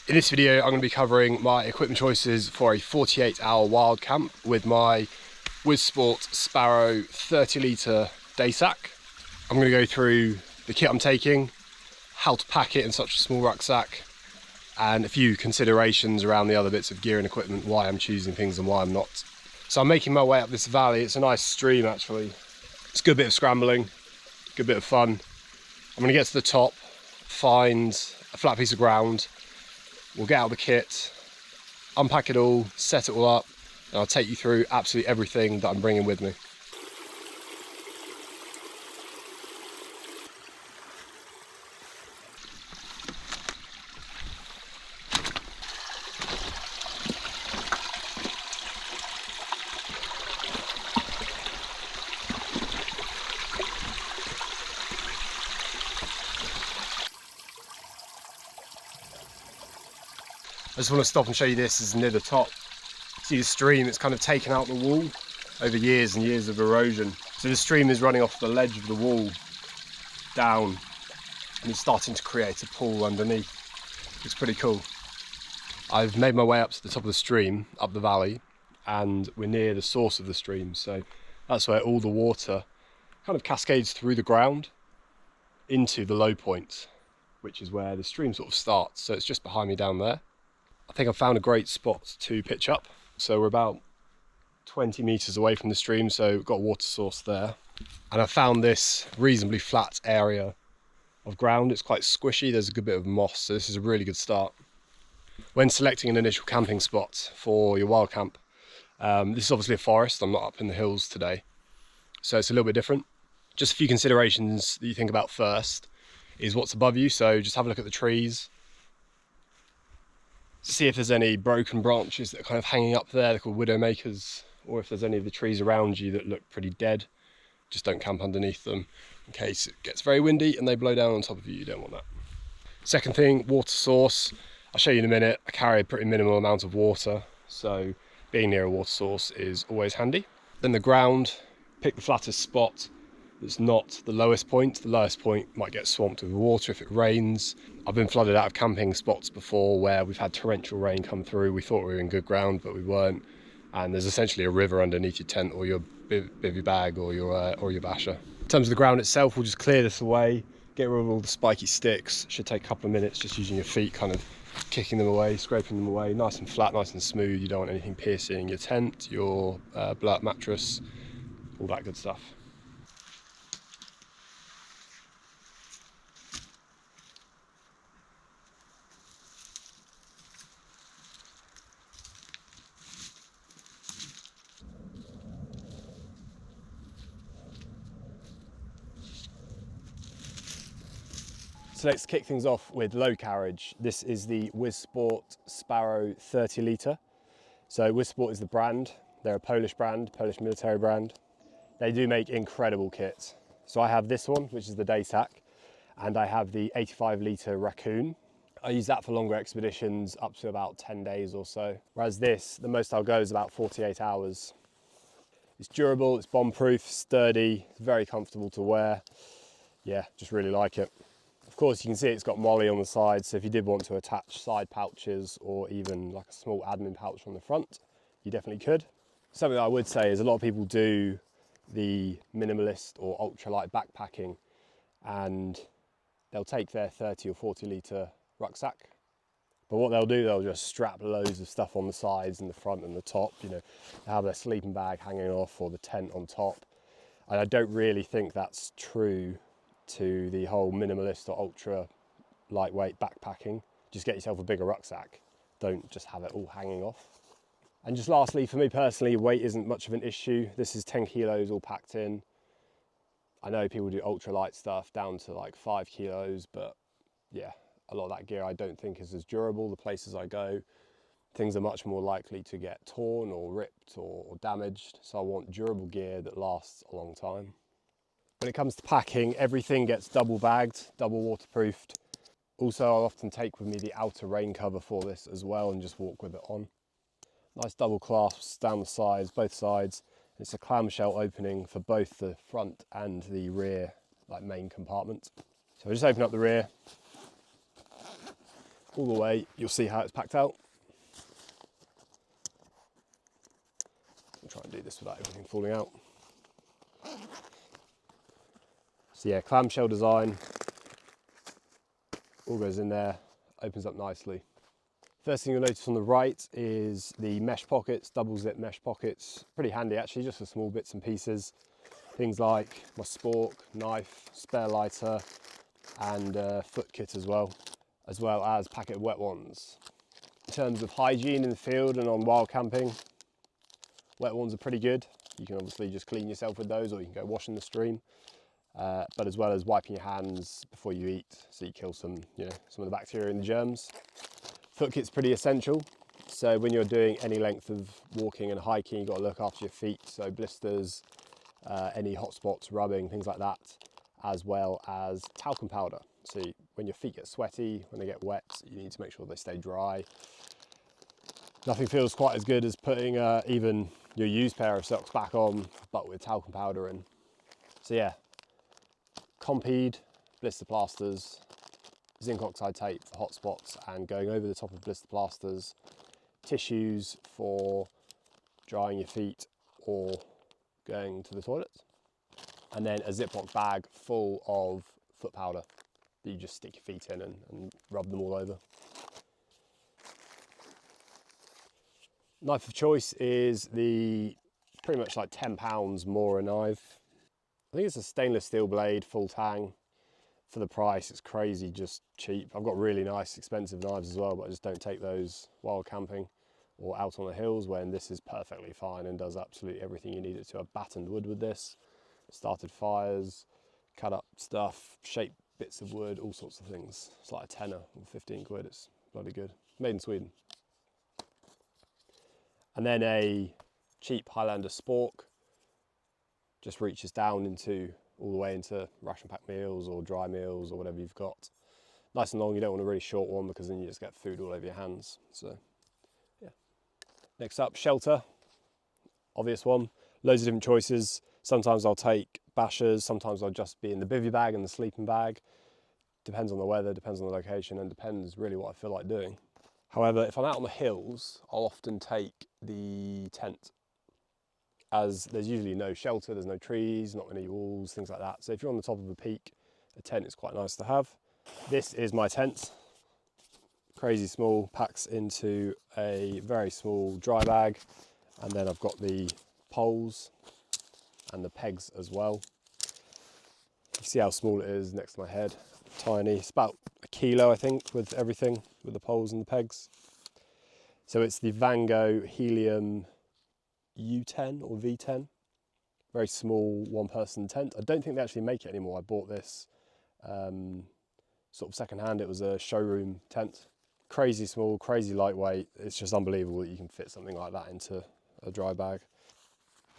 In this video, I'm going to be covering my equipment choices for a 48-hour wild camp with my Sport Sparrow 30-litre day sack. I'm going to go through the kit I'm taking, how to pack it in such a small rucksack, and a few considerations around the other bits of gear and equipment, why I'm choosing things and why I'm not. So I'm making my way up this valley. It's a nice stream actually. It's a good bit of scrambling, good bit of fun. I'm going to get to the top, find a flat piece of ground. We'll get out the kit, unpack it all, set it all up, and I'll take you through absolutely everything that I'm bringing with me. I just want to stop and show you this. This is near the top. See the stream, it's kind of taken out the wall over years and years of erosion. So the stream is running off the ledge of the wall down and it's starting to create a pool underneath. It's pretty cool. I've made my way up to the top of the stream, up the valley, and we're near the source of the stream. So that's where all the water kind of cascades through the ground into the low point, which is where the stream sort of starts. So it's just behind me down there. I think I've found a great spot to pitch up. So we're about 20 meters away from the stream, so we've got a water source there. And I found this reasonably flat area of ground. It's quite squishy, there's a good bit of moss, so this is a really good start. When selecting an initial camping spot for your wild camp, this is obviously a forest, I'm not up in the hills today, so it's a little bit different. Just a few considerations that you think about first is what's above you, so just have a look at the trees. See if there's any broken branches that are kind of hanging up there, they're called widowmakers, or if there's any of the trees around you that look pretty dead, just don't camp underneath them in case it gets very windy and they blow down on top of you. You don't want that. Second thing, water source. I'll show you in a minute. I carry a pretty minimal amount of water, so being near a water source is always handy. Then the ground, pick the flattest spot that's not the lowest point. The lowest point might get swamped with water if it rains. I've been flooded out of camping spots before where we've had torrential rain come through. We thought we were in good ground, but we weren't. And there's essentially a river underneath your tent or your bivvy bag or your basher. In terms of the ground itself, we'll just clear this away, get rid of all the spiky sticks. Should take a couple of minutes, just using your feet, kind of kicking them away, scraping them away, nice and flat, nice and smooth. You don't want anything piercing your tent, your blow-up mattress, all that good stuff. So let's kick things off with low carriage. This is the Sport Sparrow 30-litre. So Sport is the brand. They're a Polish brand, Polish military brand. They do make incredible kits. So I have this one, which is the day sack, and I have the 85-litre Raccoon. I use that for longer expeditions, up to about 10 days or so. Whereas this, the most I'll go is about 48 hours. It's durable, it's bomb-proof, sturdy, it's very comfortable to wear. Yeah, just really like it. Of course, you can see it's got MOLLE on the side, so if you did want to attach side pouches or even like a small admin pouch on the front, you definitely could. Something that I would say is a lot of people do the minimalist or ultralight backpacking and they'll take their 30 or 40-litre rucksack, but what they'll do, they'll just strap loads of stuff on the sides and the front and the top. You know, they have their sleeping bag hanging off or the tent on top, and I don't really think that's true to the whole minimalist or ultra lightweight backpacking. Just get yourself a bigger rucksack, don't just have it all hanging off. And just lastly, for me personally, weight isn't much of an issue. This is 10 kilos all packed in. I know people do ultra light stuff down to like 5 kilos, but yeah, a lot of that gear I don't think is as durable. The places I go, things are much more likely to get torn or ripped or damaged, so I want durable gear that lasts a long time. When it comes to packing, everything gets double bagged, double waterproofed. Also, I'll often take with me the outer rain cover for this as well and just walk with it on. Nice double clasps down the sides, both sides. It's a clamshell opening for both the front and the rear, like main compartment. So I just open up the rear. all the way, you'll see how it's packed out. I'll try and do this without everything falling out. So yeah, clamshell design, all goes in there, opens up nicely. First thing you'll notice on the right is the mesh pockets, double zip mesh pockets. Pretty handy actually, just for small bits and pieces. Things like my spork, knife, spare lighter, and foot kit as well as packet of wet ones. In terms of hygiene in the field and on wild camping, wet ones are pretty good. You can obviously just clean yourself with those, or you can go wash in the stream. But as well as wiping your hands before you eat, so you kill some of the bacteria and the germs. Foot kit's pretty essential. So when you're doing any length of walking and hiking, you've got to look after your feet. So blisters, any hot spots, rubbing, things like that, as well as talcum powder. So when your feet get sweaty, when they get wet, you need to make sure they stay dry. Nothing feels quite as good as putting even your used pair of socks back on, but with talcum powder in. So yeah, Compeed, blister plasters, zinc oxide tape for hot spots and going over the top of blister plasters, tissues for drying your feet or going to the toilet, and then a Ziploc bag full of foot powder that you just stick your feet in and rub them all over. Knife of choice is the pretty much like £10 Mora knife. I think it's a stainless steel blade, full tang. For the price, it's crazy, just cheap. I've got really nice, expensive knives as well, but I just don't take those while camping or out on the hills, when this is perfectly fine and does absolutely everything you need it to. I've battened wood with this, started fires, cut up stuff, shaped bits of wood, all sorts of things. It's like a tenner or 15 quid, it's bloody good. Made in Sweden. And then a cheap Highlander spork, just reaches down into all the way into ration pack meals or dry meals or whatever you've got. Nice and long, you don't want a really short one because then you just get food all over your hands. So yeah. Next up, shelter. Obvious one. Loads of different choices. Sometimes I'll take bashers, sometimes I'll just be in the bivvy bag and the sleeping bag. Depends on the weather, depends on the location, and depends really what I feel like doing. However, if I'm out on the hills, I'll often take the tent, as there's usually no shelter, there's no trees, not many walls, things like that. So if you're on the top of a peak, a tent is quite nice to have. This is my tent. Crazy small, packs into a very small dry bag. And then I've got the poles and the pegs as well. You see how small it is next to my head, tiny. It's about a kilo, I think, with everything, with the poles and the pegs. So it's the Vango Helium U10 or V10, very small one-person tent. I don't think they actually make it anymore. I bought this sort of second-hand. It was a showroom tent. Crazy small, crazy lightweight. It's just unbelievable that you can fit something like that into a dry bag.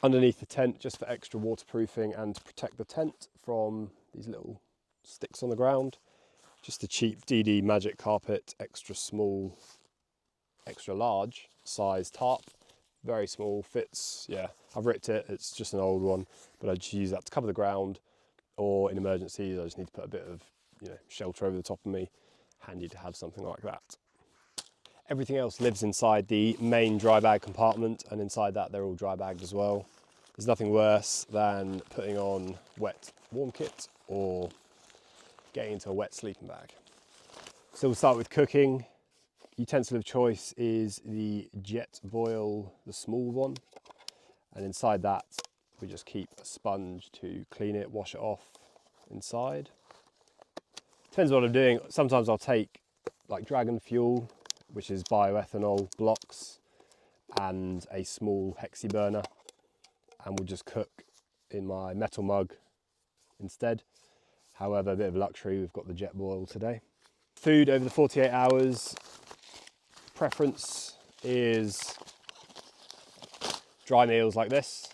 Underneath the tent, just for extra waterproofing and to protect the tent from these little sticks on the ground, just a cheap DD Magic Carpet, extra small, extra large size tarp. Very small, fits, yeah, I've ripped it, it's just an old one, but I just use that to cover the ground, or in emergencies I just need to put a bit of shelter over the top of me. Handy to have something like that. Everything else lives inside the main dry bag compartment, and inside that they're all dry bagged as well. There's nothing worse than putting on wet warm kit or getting into a wet sleeping bag. So we'll start with cooking. Utensil of choice is the jet boil, the small one, and inside that we just keep a sponge to clean it, wash it off inside. Depends what I'm doing. Sometimes I'll take like dragon fuel, which is bioethanol blocks, and a small hexi burner, and we'll just cook in my metal mug instead. However, a bit of luxury, we've got the jet boil today. Food over the 48 hours. Preference is dry meals like this.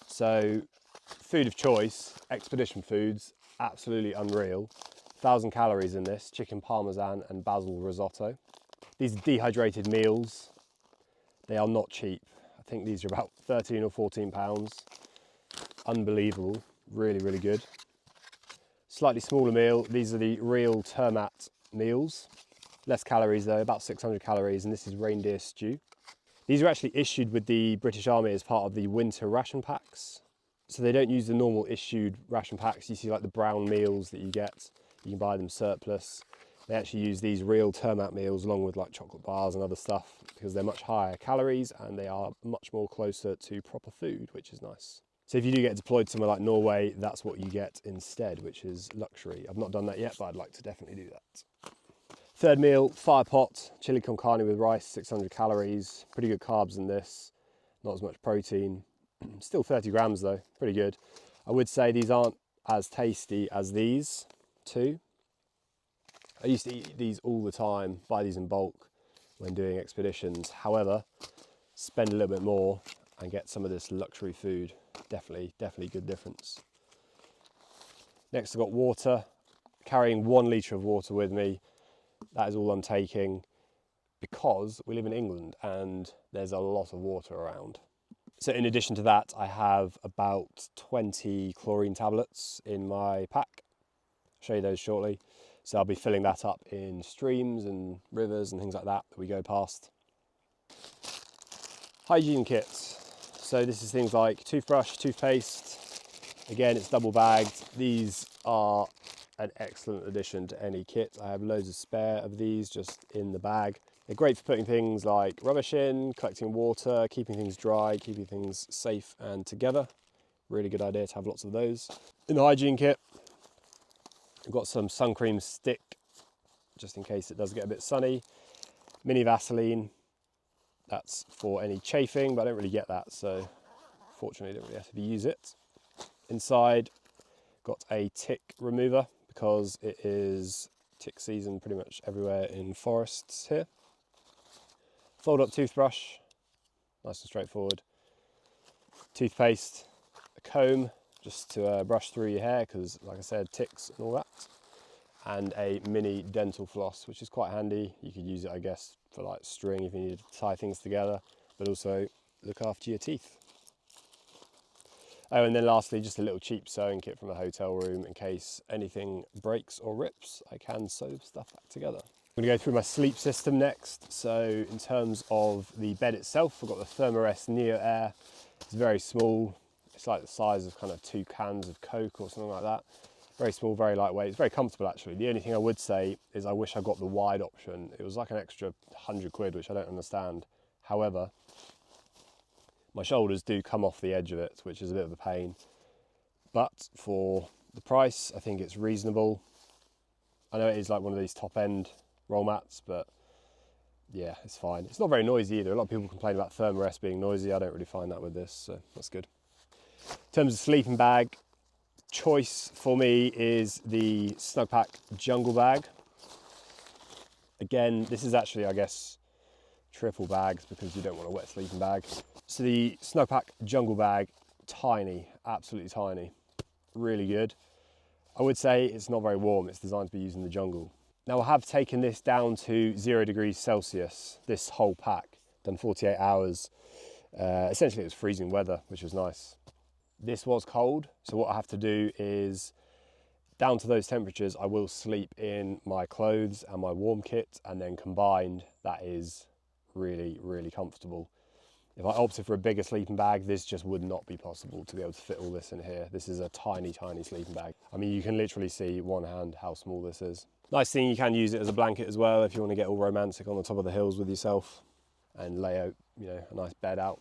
So food of choice, Expedition Foods, absolutely unreal. 1,000 calories in this, chicken parmesan and basil risotto. These are dehydrated meals. They are not cheap. I think these are about 13 or 14 pounds. Unbelievable, really, really good. Slightly smaller meal, these are the real Termat meals. Less calories though, about 600 calories, and this is reindeer stew. These are actually issued with the British Army as part of the winter ration packs. So they don't use the normal issued ration packs. You see like the brown meals that you get, you can buy them surplus. They actually use these real termite meals along with like chocolate bars and other stuff because they're much higher calories and they are much more closer to proper food, which is nice. So if you do get deployed somewhere like Norway, that's what you get instead, which is luxury. I've not done that yet, but I'd like to definitely do that. Third meal, fire pot, chili con carne with rice, 600 calories. Pretty good carbs in this, not as much protein. Still 30 grams though, pretty good. I would say these aren't as tasty as these two. I used to eat these all the time, buy these in bulk when doing expeditions. However, spend a little bit more and get some of this luxury food. Definitely good difference. Next I've got water, carrying 1 litre of water with me. That is all I'm taking because we live in England and there's a lot of water around. So in addition to that, I have about 20 chlorine tablets in my pack. I'll show you those shortly. So I'll be filling that up in streams and rivers and things like that we go past. Hygiene kits. So this is things like toothbrush, toothpaste. Again, it's double bagged. These are an excellent addition to any kit. I have loads of spare of these just in the bag. They're great for putting things like rubbish in, collecting water, keeping things dry, keeping things safe and together. Really good idea to have lots of those. In the hygiene kit, I've got some sun cream stick, just in case it does get a bit sunny. Mini Vaseline, that's for any chafing, but I don't really get that, so fortunately I don't really have to use it. Inside, got a tick remover because it is tick season pretty much everywhere in forests here. Fold up toothbrush, nice and straightforward. Toothpaste, a comb just to brush through your hair because like I said, ticks and all that. And a mini dental floss, which is quite handy. You could use it, I guess, for like string if you need to tie things together, but also look after your teeth. Oh, and then lastly, just a little cheap sewing kit from a hotel room in case anything breaks or rips, I can sew stuff back together. I'm gonna go through my sleep system next. So in terms of the bed itself, I've got the Thermarest Neo Air. It's very small. It's like the size of kind of 2 cans of Coke or something like that. Very small, very lightweight. It's very comfortable actually. The only thing I would say is I wish I got the wide option. It was like an extra 100 quid, which I don't understand. However, my shoulders do come off the edge of it, which is a bit of a pain. But for the price, I think it's reasonable. I know it is like one of these top end roll mats, but yeah, it's fine. It's not very noisy either. A lot of people complain about Thermarest being noisy. I don't really find that with this, so that's good. In terms of sleeping bag, choice for me is the Snugpak Jungle Bag. Again, this is actually, I guess, triple bags because you don't want a wet sleeping bag. So the Snugpak Jungle Bag, tiny, absolutely tiny, really good. I would say it's not very warm. It's designed to be used in the jungle. Now I have taken this down to 0 degrees Celsius, this whole pack, done 48 hours. Essentially it was freezing weather, which was nice. This was cold, so what I have to do is, down to those temperatures, I will sleep in my clothes and my warm kit, and then combined, that is really comfortable. If I opted for a bigger sleeping bag, this just would not be possible to be able to fit all this in here. This is a tiny sleeping bag. I mean, you can literally see one hand how small this is. Nice thing, you can use it as a blanket as well if you want to get all romantic on the top of the hills with yourself and lay out, you know, a nice bed out.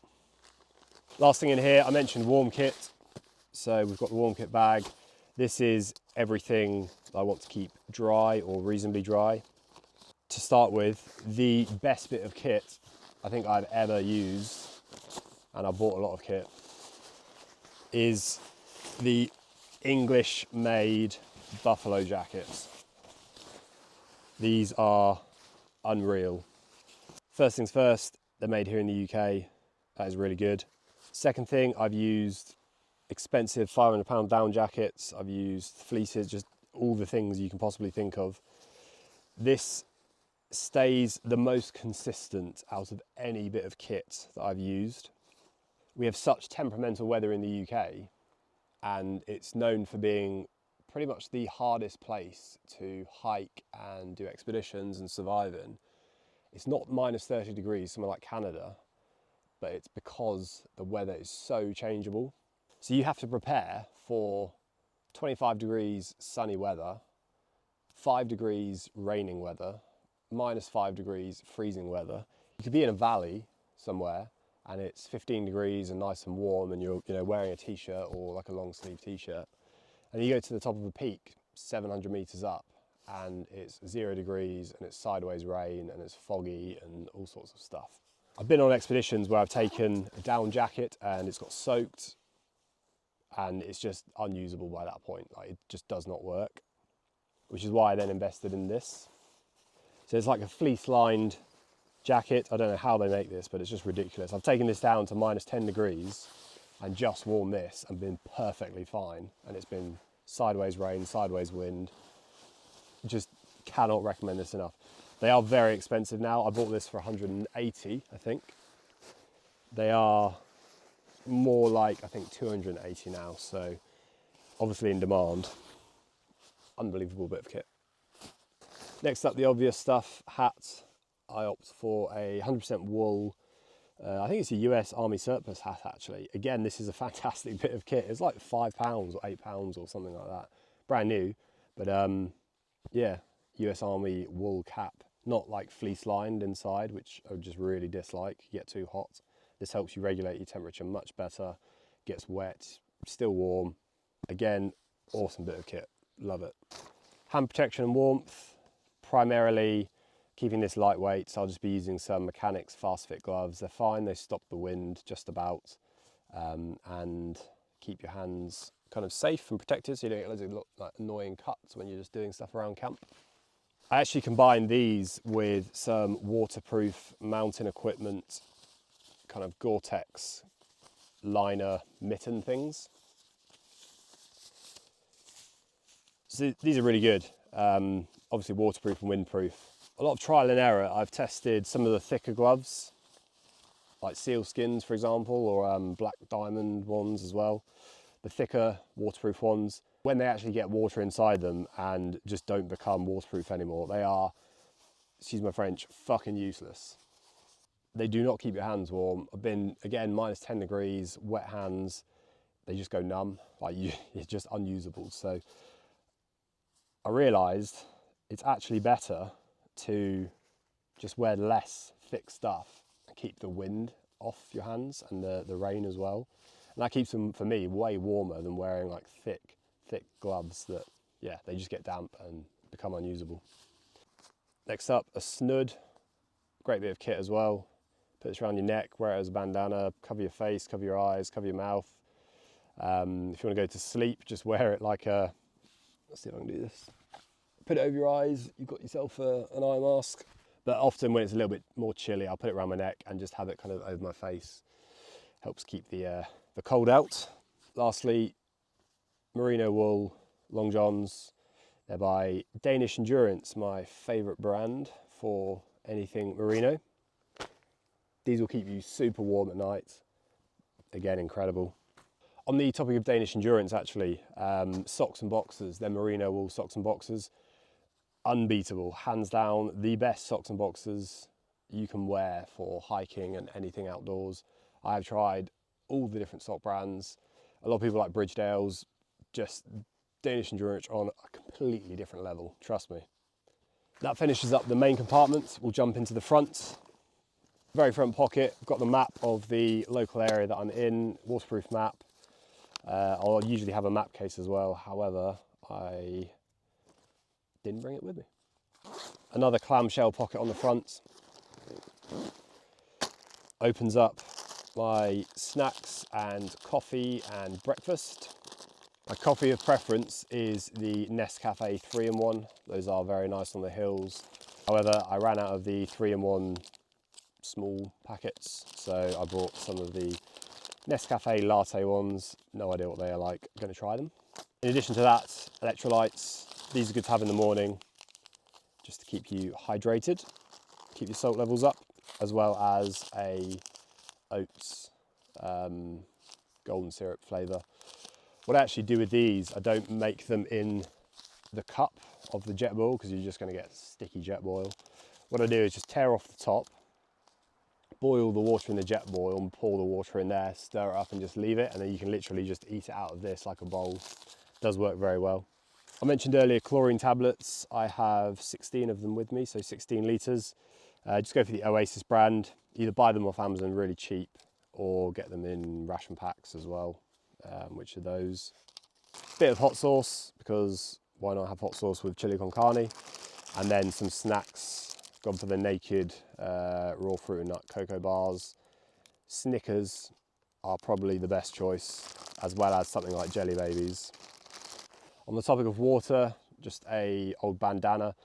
Last thing in here, I mentioned warm kit. So we've got the warm kit bag. This is everything I want to keep dry or reasonably dry. To start with, the best bit of kit I think I've ever used, and I bought a lot of kit, is the English made buffalo jackets. These are unreal. First things first, they're made here in the UK. That is really good. Second thing, I've used expensive £500 down jackets. I've used fleeces, just all the things you can possibly think of. This stays the most consistent out of any bit of kit that I've used. We have such temperamental weather in the UK, and it's known for being pretty much the hardest place to hike and do expeditions and survive in. It's not minus 30 degrees, somewhere like Canada, but it's because the weather is so changeable. So you have to prepare for 25 degrees sunny weather, 5 degrees raining weather, minus 5 degrees freezing weather. You could be in a valley somewhere and it's 15 degrees and nice and warm, and you're wearing a t-shirt or like a long sleeve t-shirt, and you go to the top of a peak 700 meters up and it's 0 degrees and it's sideways rain and it's foggy and all sorts of stuff. I've been on expeditions where I've taken a down jacket and it's got soaked and it's just unusable by that point. Like, it just does not work, which is why I then invested in this. So it's like a fleece lined jacket. I don't know how they make this, but it's just ridiculous. I've taken this down to minus 10 degrees and just worn this and been perfectly fine. And it's been sideways rain, sideways wind. Just cannot recommend this enough. They are very expensive now. I bought this for 180, I think. They are more like, I think, 280 now. So obviously in demand. Unbelievable bit of kit. Next up, the obvious stuff, hats. I opt for a 100% wool, I think it's a US Army surplus hat actually. Again, this is a fantastic bit of kit. It's like £5 or £8 or something like that. Brand new, but yeah, US Army wool cap. Not like fleece lined inside, which I just really dislike. You get too hot. This helps you regulate your temperature much better. Gets wet, still warm. Again, awesome bit of kit, love it. Hand protection and warmth, primarily keeping this lightweight, so I'll just be using some mechanics fast fit gloves. They're fine, they stop the wind just about, and keep your hands kind of safe and protected so you don't get loads of like annoying cuts when you're just doing stuff around camp. I actually combined these with some waterproof mountain equipment, kind of Gore-Tex liner mitten things. So these are really good, obviously waterproof and windproof. A lot of trial and error. I've tested some of the thicker gloves, like seal skins, for example, or black diamond ones as well. The thicker waterproof ones, when they actually get water inside them and just don't become waterproof anymore, they are, excuse my French, fucking useless. They do not keep your hands warm. I've been, again, minus 10 degrees, wet hands, they just go numb. Like, it's just unusable. So I realised it's actually better to just wear less thick stuff and keep the wind off your hands and the rain as well. And that keeps them, for me, way warmer than wearing like thick gloves that, yeah, they just get damp and become unusable. Next up, a snood. Great bit of kit as well. Put this around your neck, wear it as a bandana, cover your face, cover your eyes, cover your mouth. If you want to go to sleep, just wear it like a, let's see if I can do this. Put it over your eyes, you've got yourself an eye mask. But often when it's a little bit more chilly, I'll put it around my neck and just have it kind of over my face. Helps keep the cold out. Lastly, merino wool long johns. They're by Danish Endurance, my favourite brand for anything merino. These will keep you super warm at night. Again, incredible. On the topic of Danish Endurance, actually, socks and boxers, they're merino wool socks and boxers. Unbeatable, hands down, the best socks and boxers you can wear for hiking and anything outdoors. I have tried all the different sock brands. A lot of people like Bridgedale's, just Danish Endurance on a completely different level, trust me. That finishes up the main compartment. We'll jump into the front. Very front pocket, I've got the map of the local area that I'm in, waterproof map. I'll usually have a map case as well, however, I didn't bring it with me. Another clamshell pocket on the front. Opens up my snacks and coffee and breakfast. My coffee of preference is the Nescafe 3-in-1. Those are very nice on the hills. However, I ran out of the 3-in-1 small packets, so I bought some of the Nescafe latte ones. No idea what they are like, I'm going to try them. In addition to that, electrolytes. These are good to have in the morning, just to keep you hydrated, keep your salt levels up, as well as a oats golden syrup flavour. What I actually do with these, I don't make them in the cup of the jet boil because you're just going to get sticky jet boil. What I do is just tear off the top, boil the water in the jet boil and pour the water in there, stir it up and just leave it, and then you can literally just eat it out of this like a bowl. It does work very well. I mentioned earlier chlorine tablets. I have 16 of them with me, so 16 litres. Just go for the Oasis brand. Either buy them off Amazon really cheap or get them in ration packs as well, which are those. Bit of hot sauce, because why not have hot sauce with chili con carne? And then some snacks. Gone for the naked raw fruit and nut cocoa bars. Snickers are probably the best choice, as well as something like Jelly Babies. On the topic of water, just a old bandana.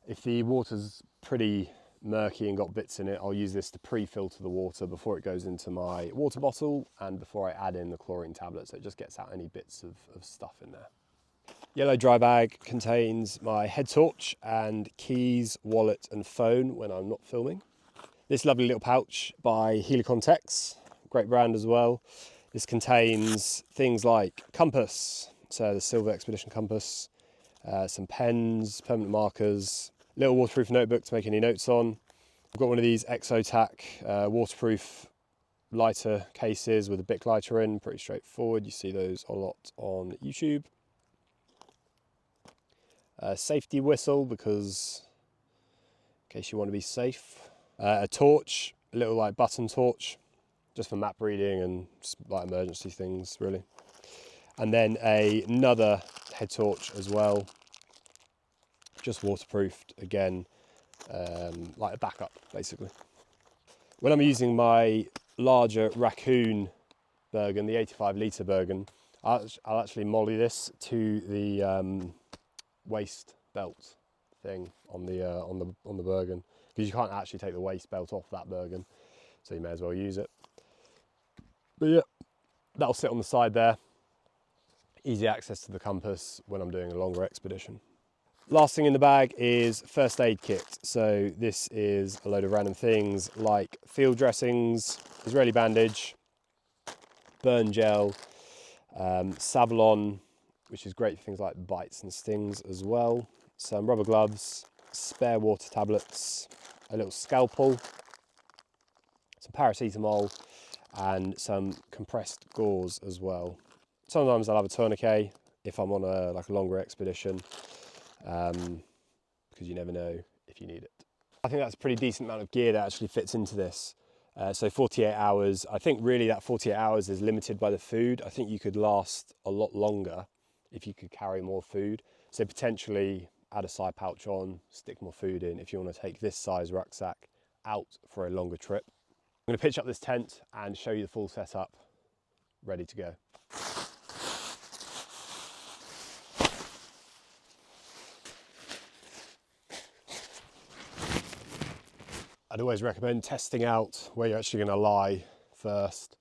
If the water's pretty murky and got bits in it, I'll use this to pre-filter the water before it goes into my water bottle and before I add in the chlorine tablet, so it just gets out any bits of stuff in there. Yellow dry bag contains my head torch and keys, wallet and phone when I'm not filming. This lovely little pouch by Helicon Tex, great brand as well. This contains things like compass, so the Silver Expedition compass, some pens, permanent markers, little waterproof notebook to make any notes on. I've got one of these Exotac waterproof lighter cases with a Bic lighter in, pretty straightforward. You see those a lot on YouTube. A safety whistle, because in case you want to be safe. A torch, a little like button torch, just for map reading and just like emergency things really. And then another head torch as well, just waterproofed again, like a backup basically. When I'm using my larger raccoon Bergen, the 85 litre Bergen, I'll actually molly this to the waist belt thing on the Bergen, because you can't actually take the waist belt off that Bergen, so you may as well use it. But yeah, that'll sit on the side there. Easy access to the compass when I'm doing a longer expedition. Last thing in the bag is first aid kit. So this is a load of random things like field dressings, Israeli bandage, burn gel, Savlon, which is great for things like bites and stings as well, some rubber gloves, spare water tablets, a little scalpel, some paracetamol, and some compressed gauze as well. Sometimes I'll have a tourniquet if I'm on a longer expedition, because you never know if you need it. I think that's a pretty decent amount of gear that actually fits into this. So 48 hours, I think really that 48 hours is limited by the food. I think you could last a lot longer if you could carry more food. So potentially add a side pouch on, stick more food in if you want to take this size rucksack out for a longer trip. I'm going to pitch up this tent and show you the full setup, ready to go. I'd always recommend testing out where you're actually going to lie first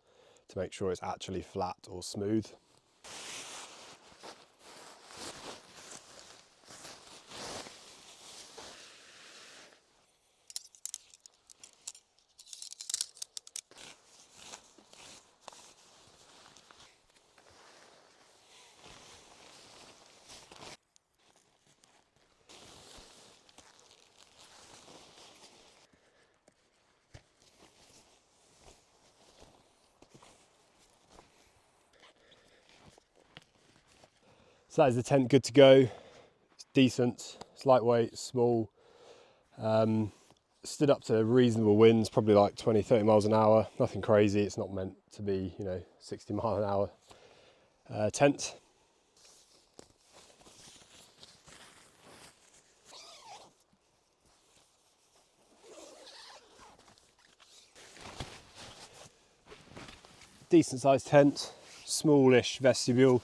to make sure it's actually flat or smooth. So that is the tent good to go. It's decent, it's lightweight, small. Stood up to reasonable winds, probably like 20, 30 miles an hour. Nothing crazy, it's not meant to be, 60 mile an hour tent. Decent sized tent, smallish vestibule.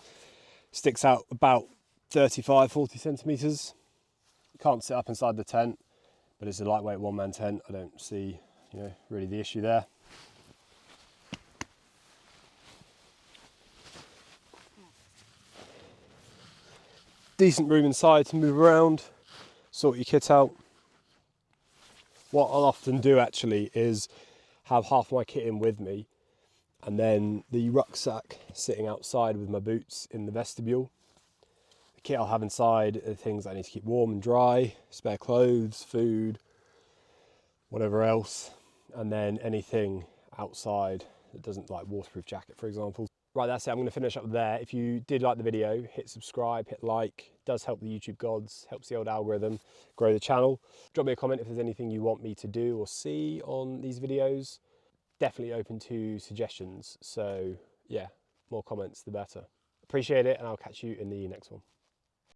Sticks out about 35, 40 centimetres. Can't sit up inside the tent, but it's a lightweight one-man tent. I don't see, really the issue there. Decent room inside to move around, sort your kit out. What I'll often do actually is have half my kit in with me And then the rucksack sitting outside with my boots in the vestibule. The kit I'll have inside are things I need to keep warm and dry, spare clothes, food, whatever else. And then anything outside that doesn't, like waterproof jacket, for example. Right, that's it. I'm going to finish up there. If you did like the video, hit subscribe, hit like. It does help the YouTube gods, helps the old algorithm grow the channel. Drop me a comment if there's anything you want me to do or see on these videos. Definitely open to suggestions. So yeah, more comments the better. Appreciate it, and I'll catch you in the next one.